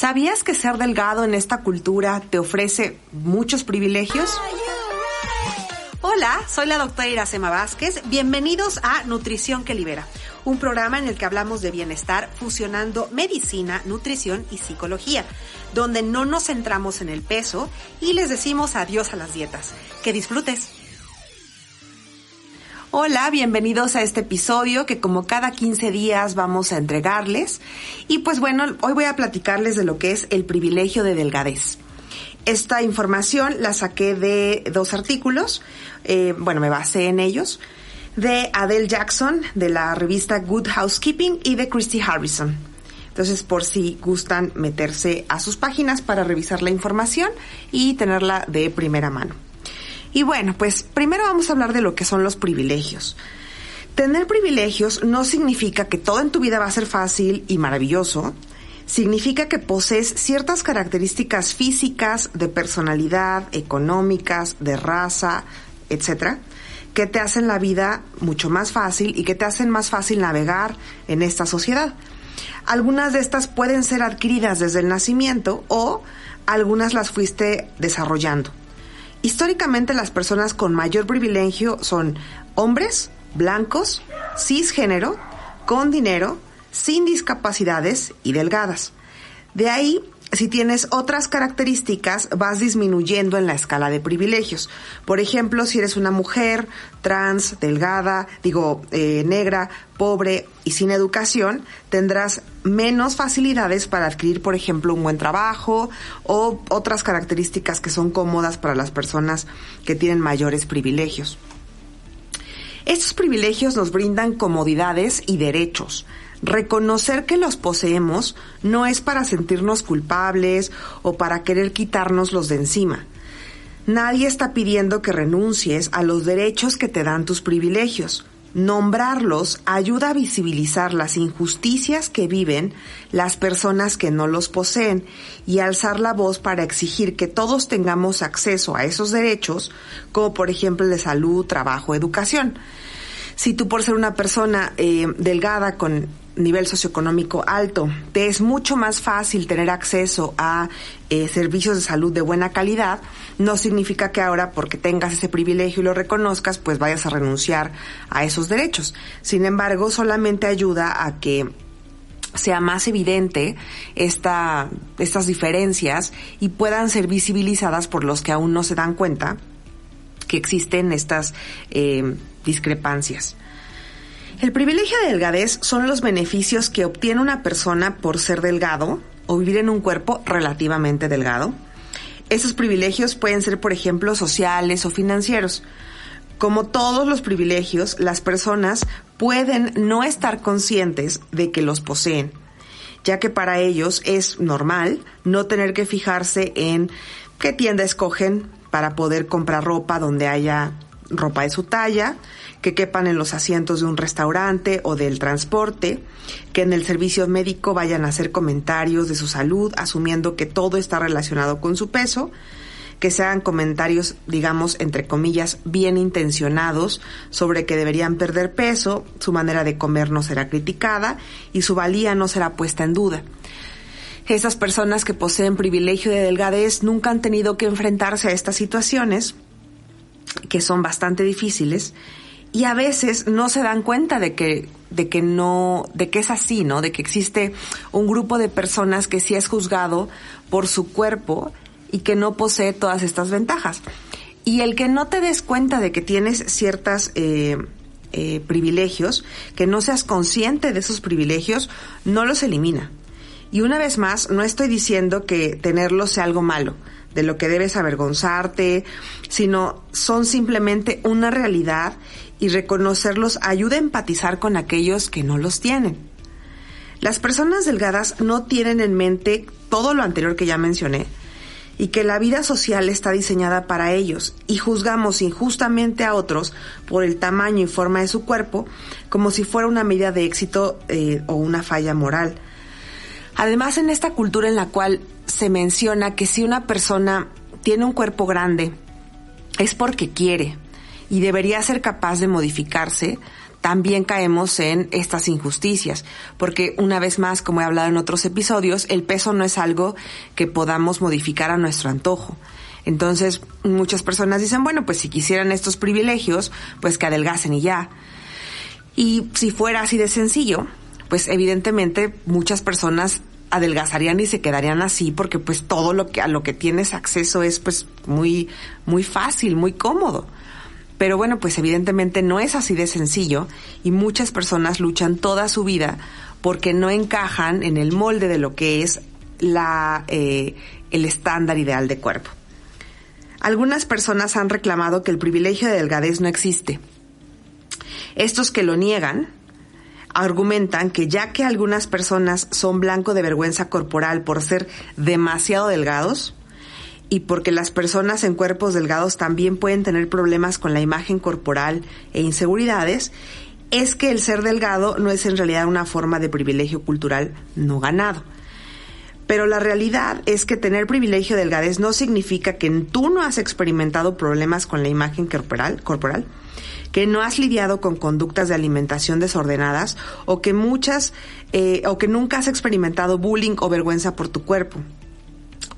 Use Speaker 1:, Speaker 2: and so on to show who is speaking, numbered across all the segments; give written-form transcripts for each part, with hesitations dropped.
Speaker 1: ¿Sabías que ser delgado en esta cultura te ofrece muchos privilegios? Hola, soy la doctora Iracema Vázquez. Bienvenidos a Nutrición que Libera, un programa en el que hablamos de bienestar fusionando medicina, nutrición y psicología, donde no nos centramos en el peso y les decimos adiós a las dietas. ¡Que disfrutes! Hola, bienvenidos a este episodio que como cada 15 días vamos a entregarles. Y pues bueno, hoy voy a platicarles de lo que es el privilegio de delgadez. Esta información la saqué de 2 artículos, me basé en ellos, de Adele Jackson, de la revista Good Housekeeping, y de Christy Harrison. Entonces, por si gustan meterse a sus páginas para revisar la información y tenerla de primera mano. Y bueno, pues primero vamos a hablar de lo que son los privilegios. Tener privilegios no significa que todo en tu vida va a ser fácil y maravilloso. Significa que posees ciertas características físicas, de personalidad, económicas, de raza, etcétera, que te hacen la vida mucho más fácil y que te hacen más fácil navegar en esta sociedad. Algunas de estas pueden ser adquiridas desde el nacimiento o algunas las fuiste desarrollando. Históricamente, las personas con mayor privilegio son hombres, blancos, cisgénero, con dinero, sin discapacidades y delgadas. De ahí, si tienes otras características, vas disminuyendo en la escala de privilegios. Por ejemplo, si eres una mujer trans, delgada, negra, pobre y sin educación, tendrás menos facilidades para adquirir, por ejemplo, un buen trabajo o otras características que son cómodas para las personas que tienen mayores privilegios. Estos privilegios nos brindan comodidades y derechos. Reconocer que los poseemos no es para sentirnos culpables o para querer quitárnoslos de encima. Nadie está pidiendo que renuncies a los derechos que te dan tus privilegios. Nombrarlos ayuda a visibilizar las injusticias que viven las personas que no los poseen y alzar la voz para exigir que todos tengamos acceso a esos derechos, como por ejemplo el de salud, trabajo, educación. Si tú, por ser una persona delgada con nivel socioeconómico alto, te es mucho más fácil tener acceso a servicios de salud de buena calidad, no significa que ahora, porque tengas ese privilegio y lo reconozcas, pues vayas a renunciar a esos derechos. Sin embargo, solamente ayuda a que sea más evidente estas diferencias y puedan ser visibilizadas por los que aún no se dan cuenta que existen estas discrepancias. El privilegio de delgadez son los beneficios que obtiene una persona por ser delgado o vivir en un cuerpo relativamente delgado. Esos privilegios pueden ser, por ejemplo, sociales o financieros. Como todos los privilegios, las personas pueden no estar conscientes de que los poseen, ya que para ellos es normal no tener que fijarse en qué tienda escogen para poder comprar ropa donde haya ropa de su talla, que quepan en los asientos de un restaurante o del transporte, que en el servicio médico vayan a hacer comentarios de su salud, asumiendo que todo está relacionado con su peso, que se hagan comentarios, digamos, entre comillas, bien intencionados sobre que deberían perder peso, su manera de comer no será criticada y su valía no será puesta en duda. Esas personas que poseen privilegio de delgadez nunca han tenido que enfrentarse a estas situaciones, que son bastante difíciles, y a veces no se dan cuenta de que es así, ¿no? De que existe un grupo de personas que sí es juzgado por su cuerpo y que no posee todas estas ventajas. Y el que no te des cuenta de que tienes ciertas privilegios, que no seas consciente de esos privilegios, no los elimina. Y una vez más, no estoy diciendo que tenerlos sea algo malo, de lo que debes avergonzarte, sino son simplemente una realidad y reconocerlos ayuda a empatizar con aquellos que no los tienen. Las personas delgadas no tienen en mente todo lo anterior que ya mencioné y que la vida social está diseñada para ellos y juzgamos injustamente a otros por el tamaño y forma de su cuerpo como si fuera una medida de éxito o una falla moral. Además, en esta cultura en la cual se menciona que si una persona tiene un cuerpo grande es porque quiere y debería ser capaz de modificarse, también caemos en estas injusticias, porque una vez más, como he hablado en otros episodios, el peso no es algo que podamos modificar a nuestro antojo. Entonces, muchas personas dicen, bueno, pues si quisieran estos privilegios, pues que adelgacen y ya. Y si fuera así de sencillo, pues evidentemente muchas personas adelgazarían y se quedarían así, porque pues todo a lo que tienes acceso es pues muy, muy fácil, muy cómodo. Pero bueno, pues evidentemente no es así de sencillo y muchas personas luchan toda su vida porque no encajan en el molde de lo que es el estándar ideal de cuerpo. Algunas personas han reclamado que el privilegio de delgadez no existe. Estos que lo niegan argumentan que ya que algunas personas son blanco de vergüenza corporal por ser demasiado delgados, y porque las personas en cuerpos delgados también pueden tener problemas con la imagen corporal e inseguridades, es que el ser delgado no es en realidad una forma de privilegio cultural no ganado. Pero la realidad es que tener privilegio de delgadez no significa que tú no has experimentado problemas con la imagen corporal, que no has lidiado con conductas de alimentación desordenadas o que nunca has experimentado bullying o vergüenza por tu cuerpo.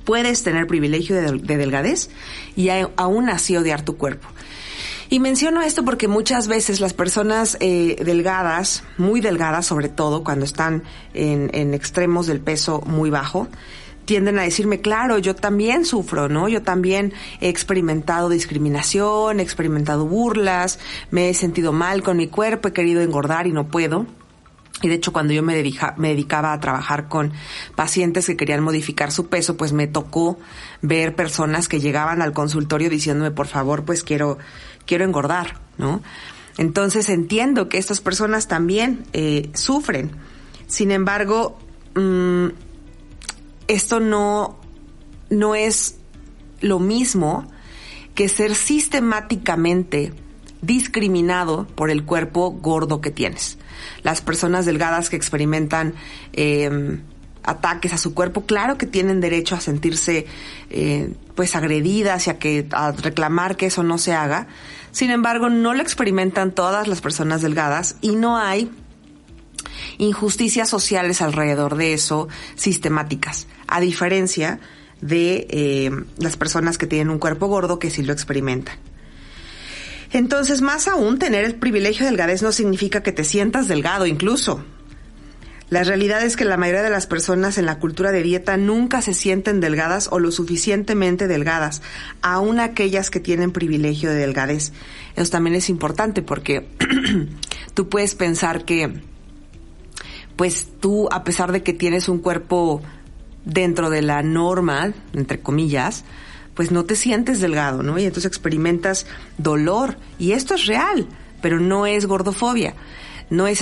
Speaker 1: Puedes tener privilegio de delgadez y aún así odiar tu cuerpo. Y menciono esto porque muchas veces las personas delgadas, muy delgadas sobre todo, cuando están en extremos del peso muy bajo, tienden a decirme, claro, yo también sufro, ¿no? Yo también he experimentado discriminación, he experimentado burlas, me he sentido mal con mi cuerpo, he querido engordar y no puedo. Y de hecho, cuando yo me dedicaba a trabajar con pacientes que querían modificar su peso, pues me tocó ver personas que llegaban al consultorio diciéndome, por favor, pues quiero engordar, ¿no? Entonces entiendo que estas personas también sufren. Sin embargo, esto no es lo mismo que ser sistemáticamente discriminado por el cuerpo gordo que tienes. Las personas delgadas que experimentan ataques a su cuerpo, claro que tienen derecho a sentirse pues agredidas y a reclamar que eso no se haga. Sin embargo, no lo experimentan todas las personas delgadas y no hay injusticias sociales alrededor de eso sistemáticas, a diferencia de las personas que tienen un cuerpo gordo que sí lo experimentan. Entonces, más aún, tener el privilegio de delgadez no significa que te sientas delgado incluso. La realidad es que la mayoría de las personas en la cultura de dieta nunca se sienten delgadas o lo suficientemente delgadas, aún aquellas que tienen privilegio de delgadez. Eso también es importante porque tú puedes pensar que, pues tú, a pesar de que tienes un cuerpo dentro de la norma, entre comillas, pues no te sientes delgado, ¿no? Y entonces experimentas dolor. Y esto es real, pero no es gordofobia. No es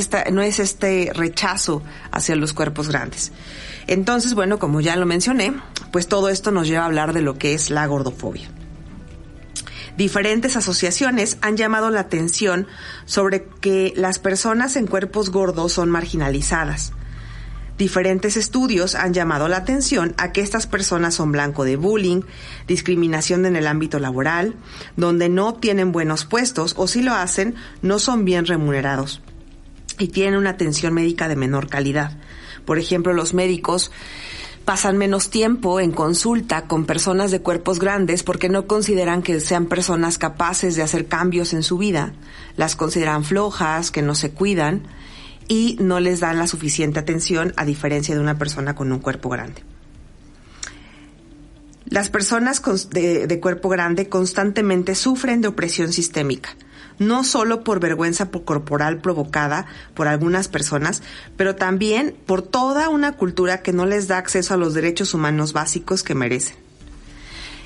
Speaker 1: este rechazo hacia los cuerpos grandes. Entonces, bueno, como ya lo mencioné, pues todo esto nos lleva a hablar de lo que es la gordofobia. Diferentes asociaciones han llamado la atención sobre que las personas en cuerpos gordos son marginalizadas. Diferentes estudios han llamado la atención a que estas personas son blanco de bullying, discriminación en el ámbito laboral, donde no obtienen buenos puestos o si lo hacen, no son bien remunerados y tienen una atención médica de menor calidad. Por ejemplo, los médicos pasan menos tiempo en consulta con personas de cuerpos grandes porque no consideran que sean personas capaces de hacer cambios en su vida, las consideran flojas, que no se cuidan, y no les dan la suficiente atención a diferencia de una persona con un cuerpo grande. Las personas de cuerpo grande constantemente sufren de opresión sistémica, no solo por vergüenza corporal provocada por algunas personas, pero también por toda una cultura que no les da acceso a los derechos humanos básicos que merecen.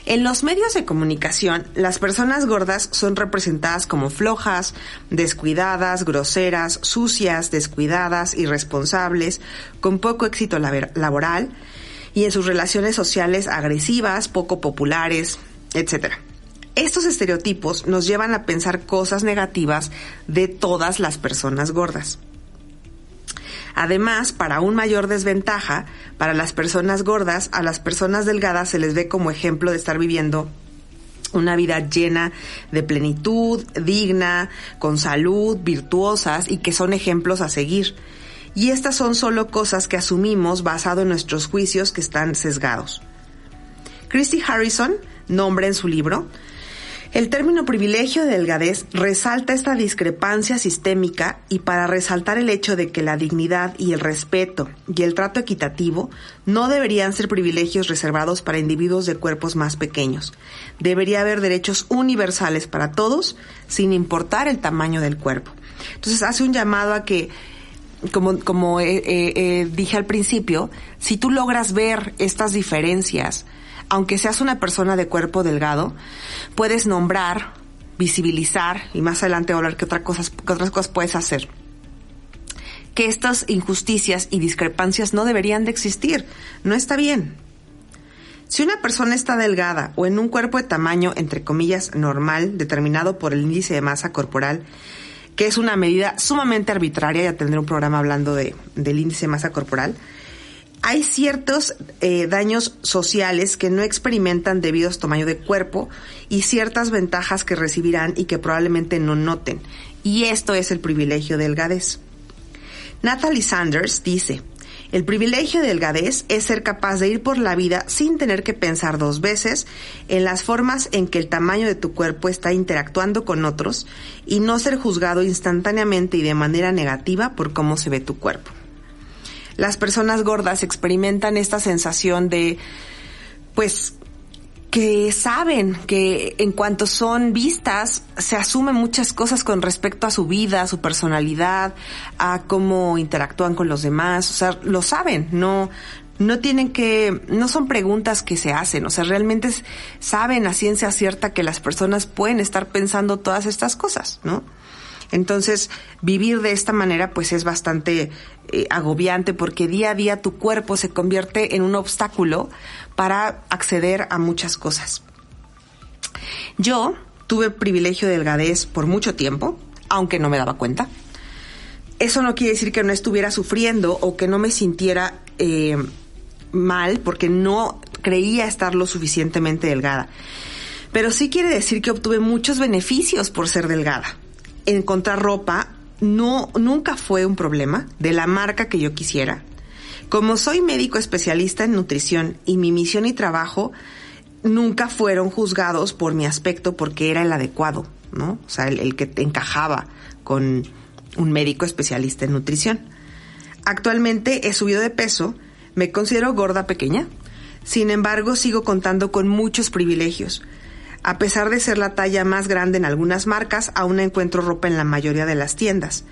Speaker 1: En los medios de comunicación, las personas gordas son representadas como flojas, descuidadas, groseras, sucias, descuidadas, irresponsables, con poco éxito laboral y en sus relaciones sociales agresivas, poco populares, etc. Estos estereotipos nos llevan a pensar cosas negativas de todas las personas gordas. Además, para aún mayor desventaja, para las personas gordas, a las personas delgadas se les ve como ejemplo de estar viviendo una vida llena de plenitud, digna, con salud, virtuosas y que son ejemplos a seguir. Y estas son solo cosas que asumimos basado en nuestros juicios que están sesgados. Christy Harrison nombra en su libro: el término privilegio de delgadez resalta esta discrepancia sistémica, y para resaltar el hecho de que la dignidad y el respeto y el trato equitativo no deberían ser privilegios reservados para individuos de cuerpos más pequeños. Debería haber derechos universales para todos, sin importar el tamaño del cuerpo. Entonces hace un llamado a que, como dije al principio, si tú logras ver estas diferencias, aunque seas una persona de cuerpo delgado, puedes nombrar, visibilizar, y más adelante voy a hablar qué otras cosas puedes hacer. Que estas injusticias y discrepancias no deberían de existir. No está bien. Si una persona está delgada o en un cuerpo de tamaño, entre comillas, normal, determinado por el índice de masa corporal, que es una medida sumamente arbitraria, ya tendré un programa hablando del índice de masa corporal, hay ciertos daños sociales que no experimentan debido a su tamaño de cuerpo y ciertas ventajas que recibirán y que probablemente no noten. Y esto es el privilegio de delgadez. Natalie Sanders dice: el privilegio de delgadez es ser capaz de ir por la vida sin tener que pensar dos veces en las formas en que el tamaño de tu cuerpo está interactuando con otros y no ser juzgado instantáneamente y de manera negativa por cómo se ve tu cuerpo. Las personas gordas experimentan esta sensación de, pues, que saben que en cuanto son vistas, se asumen muchas cosas con respecto a su vida, a su personalidad, a cómo interactúan con los demás. O sea, lo saben, no son preguntas que se hacen. O sea, realmente saben a ciencia cierta que las personas pueden estar pensando todas estas cosas, ¿no? Entonces, vivir de esta manera pues es bastante agobiante, porque día a día tu cuerpo se convierte en un obstáculo para acceder a muchas cosas. Yo tuve privilegio de delgadez por mucho tiempo, aunque no me daba cuenta. Eso no quiere decir que no estuviera sufriendo o que no me sintiera mal, porque no creía estar lo suficientemente delgada. Pero sí quiere decir que obtuve muchos beneficios por ser delgada. Encontrar ropa nunca fue un problema, de la marca que yo quisiera. Como soy médico especialista en nutrición y mi misión y trabajo nunca fueron juzgados por mi aspecto porque era el adecuado, ¿no? O sea, el que encajaba con un médico especialista en nutrición. Actualmente he subido de peso, me considero gorda pequeña, sin embargo sigo contando con muchos privilegios. A pesar de ser la talla más grande en algunas marcas, aún encuentro ropa en la mayoría de las tiendas.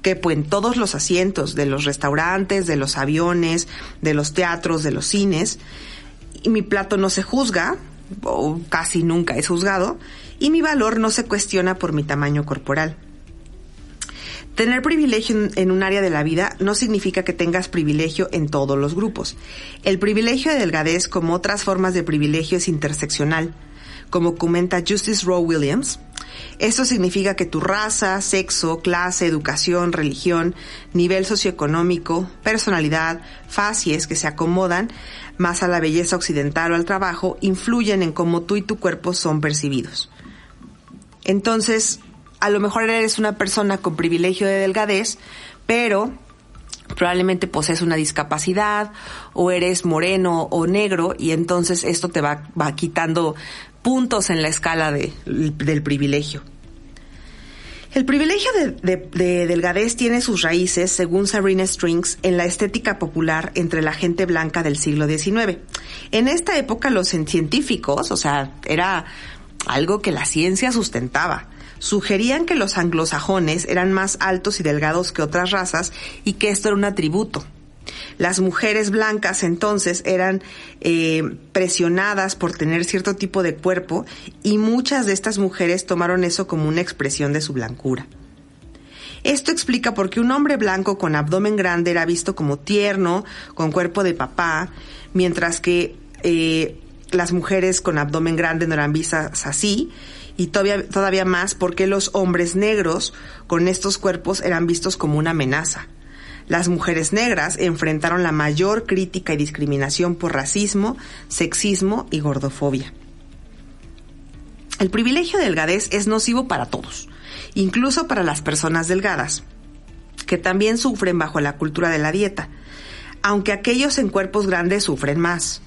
Speaker 1: Quepo en todos los asientos de los restaurantes, de los aviones, de los teatros, de los cines. Y mi plato no se juzga, o casi nunca es juzgado, y mi valor no se cuestiona por mi tamaño corporal. Tener privilegio en un área de la vida no significa que tengas privilegio en todos los grupos. El privilegio de delgadez, como otras formas de privilegio, es interseccional. Como comenta Justice Rowe Williams, esto significa que tu raza, sexo, clase, educación, religión, nivel socioeconómico, personalidad, facies que se acomodan más a la belleza occidental o al trabajo, influyen en cómo tú y tu cuerpo son percibidos. Entonces, a lo mejor eres una persona con privilegio de delgadez, pero probablemente posees una discapacidad, o eres moreno o negro, y entonces esto te va quitando puntos en la escala del privilegio. El privilegio de delgadez tiene sus raíces, según Sabrina Strings, en la estética popular entre la gente blanca del siglo XIX. En esta época los científicos, o sea, era algo que la ciencia sustentaba, sugerían que los anglosajones eran más altos y delgados que otras razas y que esto era un atributo. Las mujeres blancas entonces eran presionadas por tener cierto tipo de cuerpo, y muchas de estas mujeres tomaron eso como una expresión de su blancura. Esto explica por qué un hombre blanco con abdomen grande era visto como tierno, con cuerpo de papá, mientras que las mujeres con abdomen grande no eran vistas así, y todavía más porque los hombres negros con estos cuerpos eran vistos como una amenaza. Las mujeres negras enfrentaron la mayor crítica y discriminación por racismo, sexismo y gordofobia. El privilegio de delgadez es nocivo para todos, incluso para las personas delgadas, que también sufren bajo la cultura de la dieta, aunque aquellos en cuerpos grandes sufren más.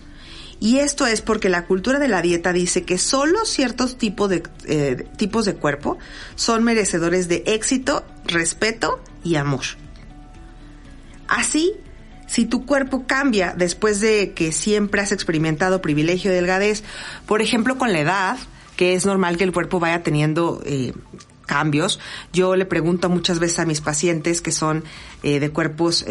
Speaker 1: Y esto es porque la cultura de la dieta dice que solo ciertos tipos de cuerpo son merecedores de éxito, respeto y amor. Así, si tu cuerpo cambia después de que siempre has experimentado privilegio de delgadez, por ejemplo con la edad, que es normal que el cuerpo vaya teniendo cambios. Yo le pregunto muchas veces a mis pacientes que son de cuerpos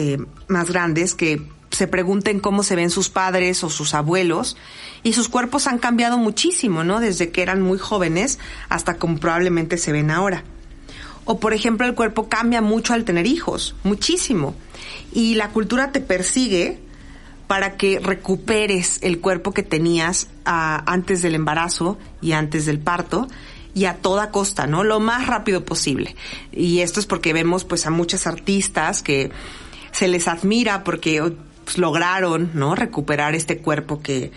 Speaker 1: más grandes que se pregunten cómo se ven sus padres o sus abuelos, y sus cuerpos han cambiado muchísimo, ¿no? Desde que eran muy jóvenes hasta como probablemente se ven ahora. O por ejemplo, el cuerpo cambia mucho al tener hijos, muchísimo. Y la cultura te persigue para que recuperes el cuerpo que tenías antes del embarazo y antes del parto, y a toda costa, ¿no? Lo más rápido posible. Y esto es porque vemos pues a muchas artistas que se les admira porque pues, lograron, ¿no? recuperar este cuerpo que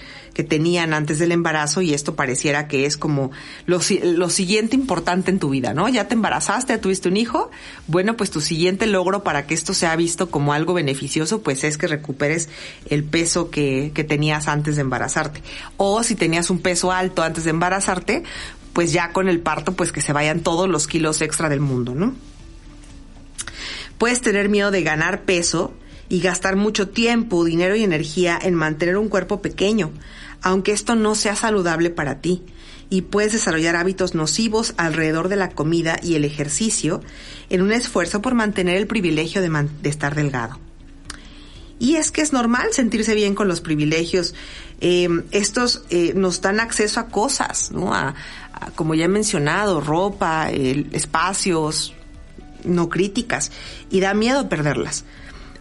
Speaker 1: tenían antes del embarazo, y esto pareciera que es como lo siguiente importante en tu vida, ¿no? Ya te embarazaste, ya tuviste un hijo, bueno, pues tu siguiente logro para que esto sea visto como algo beneficioso, pues es que recuperes el peso que tenías antes de embarazarte. O si tenías un peso alto antes de embarazarte, pues ya con el parto, pues que se vayan todos los kilos extra del mundo, ¿no? Puedes tener miedo de ganar peso y gastar mucho tiempo, dinero y energía en mantener un cuerpo pequeño, aunque esto no sea saludable para ti, y puedes desarrollar hábitos nocivos alrededor de la comida y el ejercicio en un esfuerzo por mantener el privilegio de estar delgado. Y es que es normal sentirse bien con los privilegios. Estos nos dan acceso a cosas, ¿no? A, como ya he mencionado, ropa, espacios no críticas, y da miedo perderlas.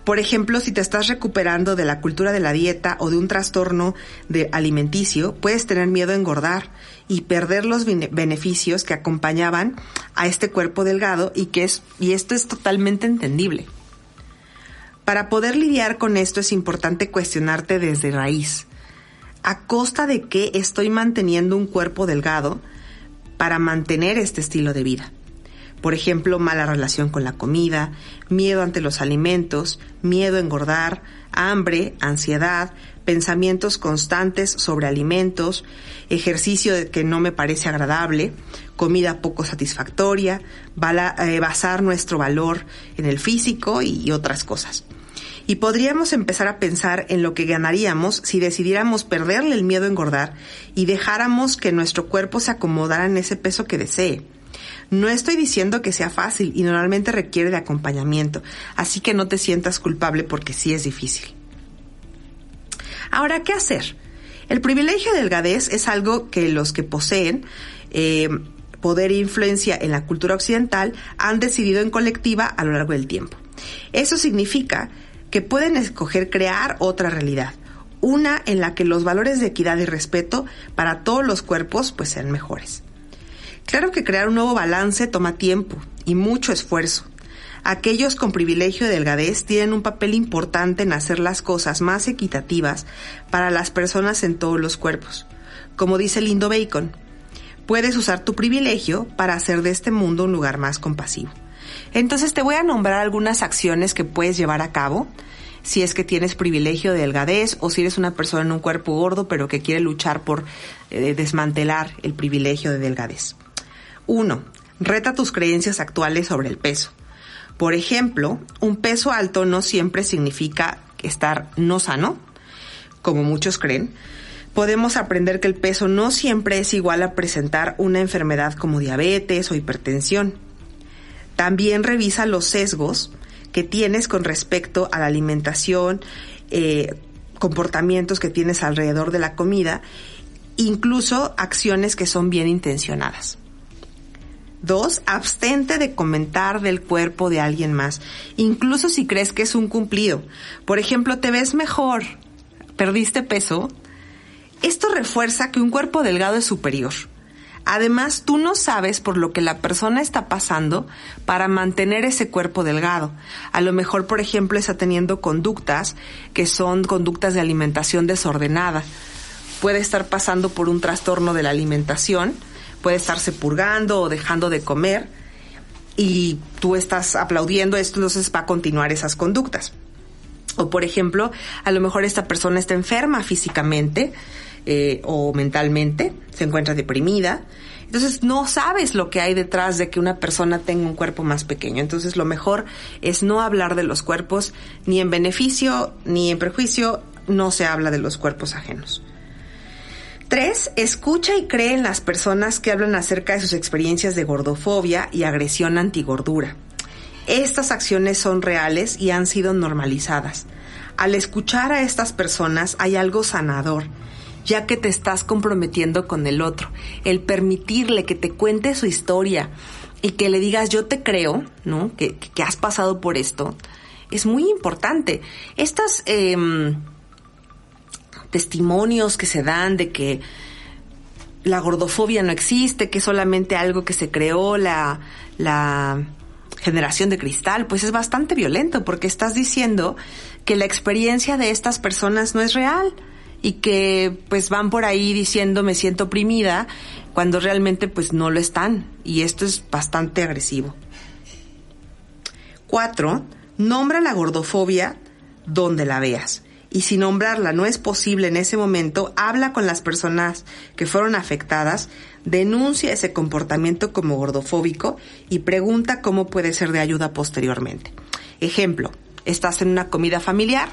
Speaker 1: Por ejemplo, si te estás recuperando de la cultura de la dieta o de un trastorno alimenticio, puedes tener miedo a engordar y perder los beneficios que acompañaban a este cuerpo delgado, y esto es totalmente entendible. Para poder lidiar con esto es importante cuestionarte desde raíz. ¿A costa de qué estoy manteniendo un cuerpo delgado para mantener este estilo de vida? Por ejemplo, mala relación con la comida, miedo ante los alimentos, miedo a engordar, hambre, ansiedad, pensamientos constantes sobre alimentos, ejercicio que no me parece agradable, comida poco satisfactoria, basar nuestro valor en el físico y otras cosas. Y podríamos empezar a pensar en lo que ganaríamos si decidiéramos perderle el miedo a engordar y dejáramos que nuestro cuerpo se acomodara en ese peso que desee. No estoy diciendo que sea fácil y normalmente requiere de acompañamiento, así que no te sientas culpable porque sí es difícil. Ahora, ¿qué hacer? El privilegio de delgadez es algo que los que poseen poder e influencia en la cultura occidental han decidido en colectiva a lo largo del tiempo. Eso significa que pueden escoger crear otra realidad, una en la que los valores de equidad y respeto para todos los cuerpos pues sean mejores. Claro que crear un nuevo balance toma tiempo y mucho esfuerzo. Aquellos con privilegio de delgadez tienen un papel importante en hacer las cosas más equitativas para las personas en todos los cuerpos. Como dice Lindo Bacon, puedes usar tu privilegio para hacer de este mundo un lugar más compasivo. Entonces te voy a nombrar algunas acciones que puedes llevar a cabo si es que tienes privilegio de delgadez o si eres una persona en un cuerpo gordo pero que quiere luchar por desmantelar el privilegio de delgadez. 1. Reta tus creencias actuales sobre el peso. Por ejemplo, un peso alto no siempre significa estar no sano, como muchos creen. Podemos aprender que el peso no siempre es igual a presentar una enfermedad como diabetes o hipertensión. También revisa los sesgos que tienes con respecto a la alimentación, comportamientos que tienes alrededor de la comida, incluso acciones que son bien intencionadas. 2. Abstente de comentar del cuerpo de alguien más, incluso si crees que es un cumplido. Por ejemplo, te ves mejor, perdiste peso. Esto refuerza que un cuerpo delgado es superior. Además, tú no sabes por lo que la persona está pasando para mantener ese cuerpo delgado. A lo mejor, por ejemplo, está teniendo conductas que son conductas de alimentación desordenada. Puede estar pasando por un trastorno de la alimentación puede estarse purgando o dejando de comer y tú estás aplaudiendo esto, entonces va a continuar esas conductas. O por ejemplo, a lo mejor esta persona está enferma físicamente o mentalmente, se encuentra deprimida. Entonces no sabes lo que hay detrás de que una persona tenga un cuerpo más pequeño. Entonces lo mejor es no hablar de los cuerpos ni en beneficio ni en perjuicio. No se habla de los cuerpos ajenos. 3. Escucha y cree en las personas que hablan acerca de sus experiencias de gordofobia y agresión antigordura. Estas acciones son reales y han sido normalizadas. Al escuchar a estas personas hay algo sanador, ya que te estás comprometiendo con el otro. El permitirle que te cuente su historia y que le digas yo te creo, ¿no? Que has pasado por esto, es muy importante. Estas testimonios que se dan de que la gordofobia no existe, que es solamente algo que se creó la generación de cristal, pues es bastante violento porque estás diciendo que la experiencia de estas personas no es real y que pues van por ahí diciendo me siento oprimida cuando realmente pues no lo están, y esto es bastante agresivo. 4. Nombra la gordofobia donde la veas. Y si nombrarla no es posible en ese momento, habla con las personas que fueron afectadas, denuncia ese comportamiento como gordofóbico y pregunta cómo puede ser de ayuda posteriormente. Ejemplo, estás en una comida familiar,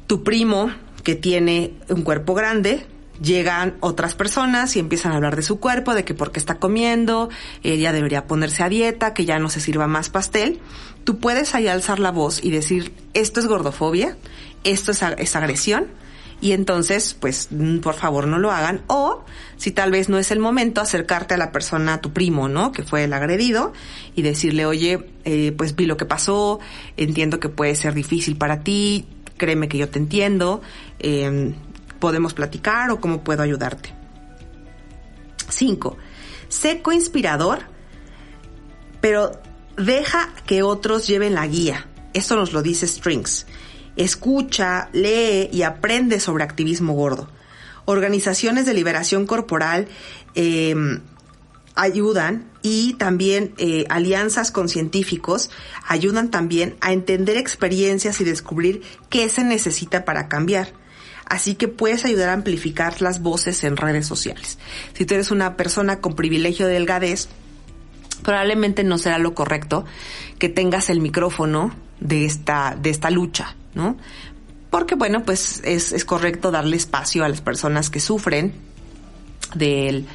Speaker 1: tu primo que tiene un cuerpo grande, llegan otras personas y empiezan a hablar de su cuerpo, de que por qué está comiendo, ya debería ponerse a dieta, que ya no se sirva más pastel. Tú puedes ahí alzar la voz y decir, esto es gordofobia, esto es agresión, y entonces, pues, por favor no lo hagan. O, si tal vez no es el momento, acercarte a la persona, a tu primo, ¿no?, que fue el agredido, y decirle, oye, pues vi lo que pasó, entiendo que puede ser difícil para ti, créeme que yo te entiendo, podemos platicar o cómo puedo ayudarte. 5. Sé coinspirador, pero deja que otros lleven la guía. Esto nos lo dice Strings. Escucha, lee y aprende sobre activismo gordo. Organizaciones de liberación corporal ayudan, y también alianzas con científicos ayudan también a entender experiencias y descubrir qué se necesita para cambiar. Así que puedes ayudar a amplificar las voces en redes sociales. Si tú eres una persona con privilegio de delgadez, probablemente no será lo correcto que tengas el micrófono de esta lucha, ¿no? Porque, bueno, pues es correcto darle espacio a las personas que sufren de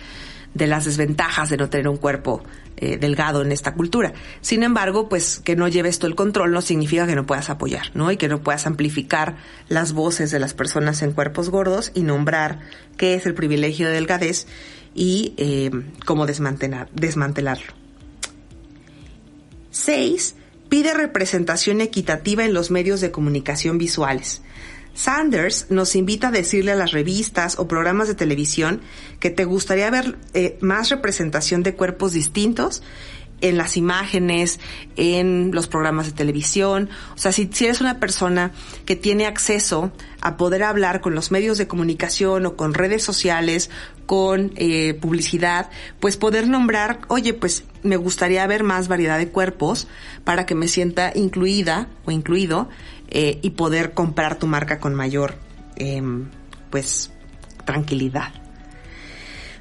Speaker 1: las desventajas de no tener un cuerpo delgado en esta cultura. Sin embargo, pues que no lleves tú el control no significa que no puedas apoyar, ¿no? Y que no puedas amplificar las voces de las personas en cuerpos gordos y nombrar qué es el privilegio de delgadez y cómo desmantelarlo. 6. Pide representación equitativa en los medios de comunicación visuales. Sanders nos invita a decirle a las revistas o programas de televisión que te gustaría ver más representación de cuerpos distintos en las imágenes, en los programas de televisión. O sea, si eres una persona que tiene acceso a poder hablar con los medios de comunicación o con redes sociales, con publicidad, pues poder nombrar, oye, pues me gustaría ver más variedad de cuerpos para que me sienta incluida o incluido, y poder comprar tu marca con mayor, pues, tranquilidad.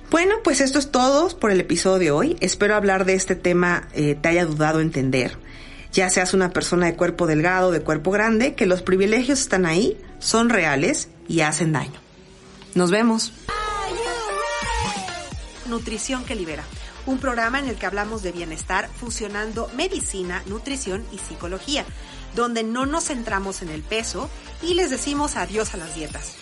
Speaker 1: Bueno, pues esto es todo por el episodio de hoy. Espero hablar de este tema te haya ayudado a entender, ya seas una persona de cuerpo delgado o de cuerpo grande, que los privilegios están ahí, son reales y hacen daño. Nos vemos. Nutrición que libera, un programa en el que hablamos de bienestar fusionando medicina, nutrición y psicología, donde no nos centramos en el peso y les decimos adiós a las dietas.